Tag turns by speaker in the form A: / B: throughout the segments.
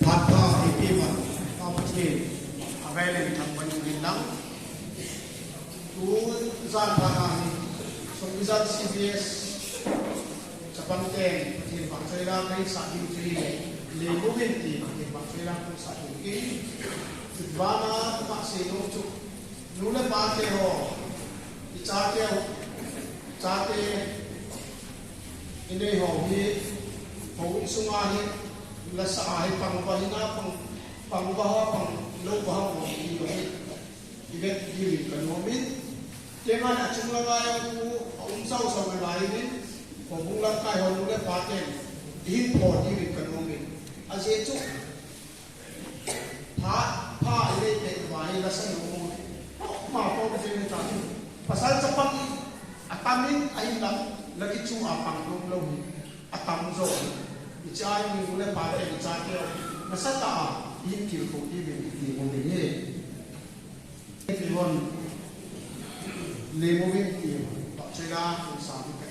A: Papa Ipima Kapati Available Company Lang Tu Zan Panani Sumizat CBS Japante Tim Pangsela Kai Sahin Tri Lebuhin Tim Pangsela Kai Sahin Ki Bana Paksino Chuk Nula Pate Ho Chate Ine Ho Hi Ho Sungahi lasa ay pangbahinga pangbaha panglobaha mo iget dili kanomin teman acung langayang ku umsaw sa malayin ko bulan kay honule paten din po dili kanomin asecho pa ile te wai lasa no ma po din ta pasal sa pang atamin ay lang lagi chu apang lom atam zo Ichai ni mula pada ichai ke nasata in kil ko di mo ni Filon le mo bin ti pa chega ko sa ke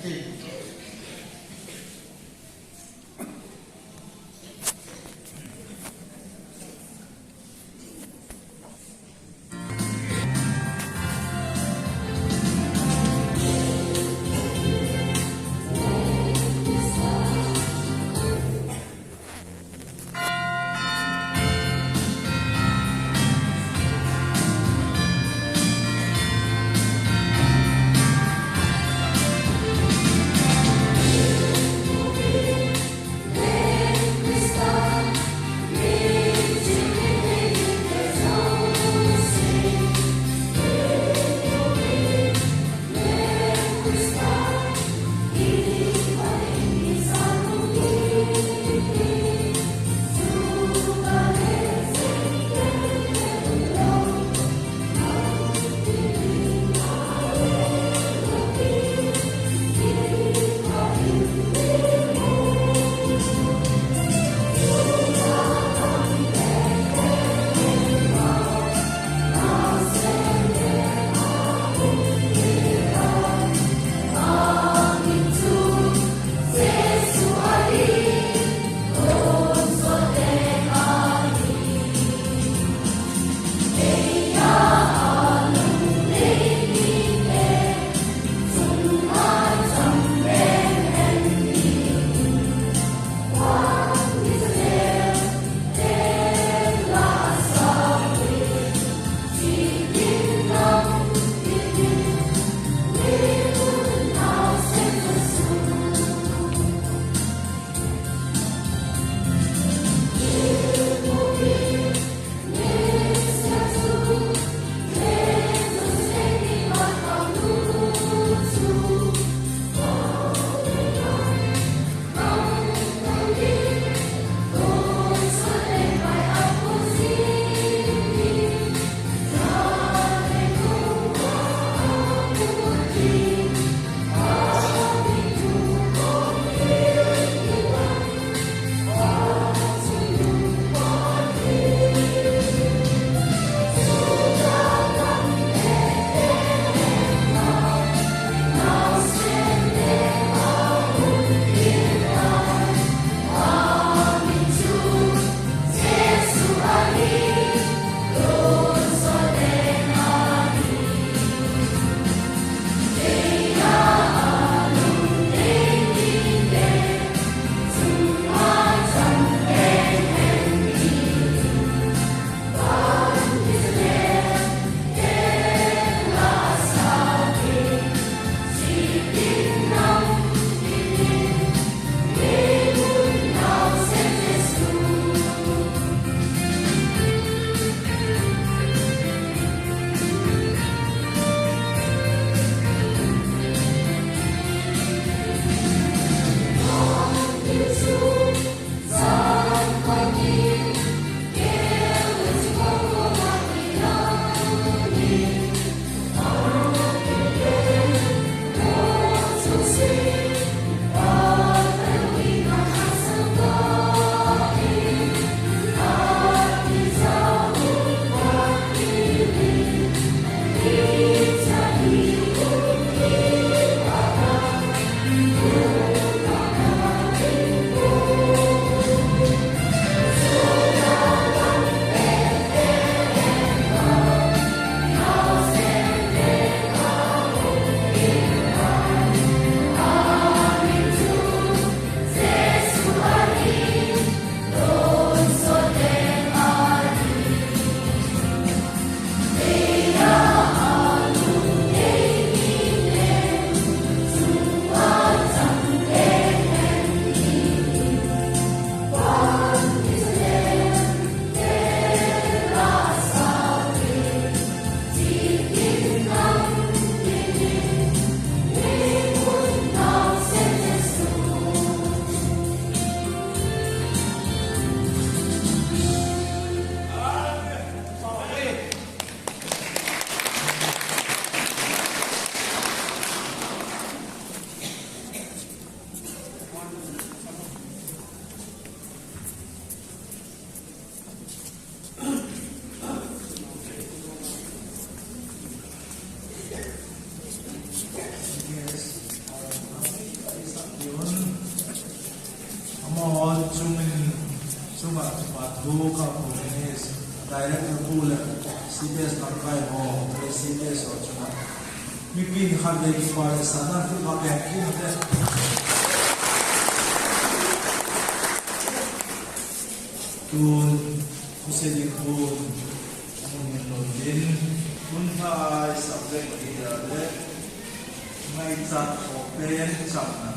B: Duka Pulis, Director Puller, CBS Archive Hall, CBS Ochuna. Mipin Hande Kipare Sana, Mabeki, Tun, Kusedi Kun, Munodin, Munha, Subject Leader, Mai Chat Open, Chapna,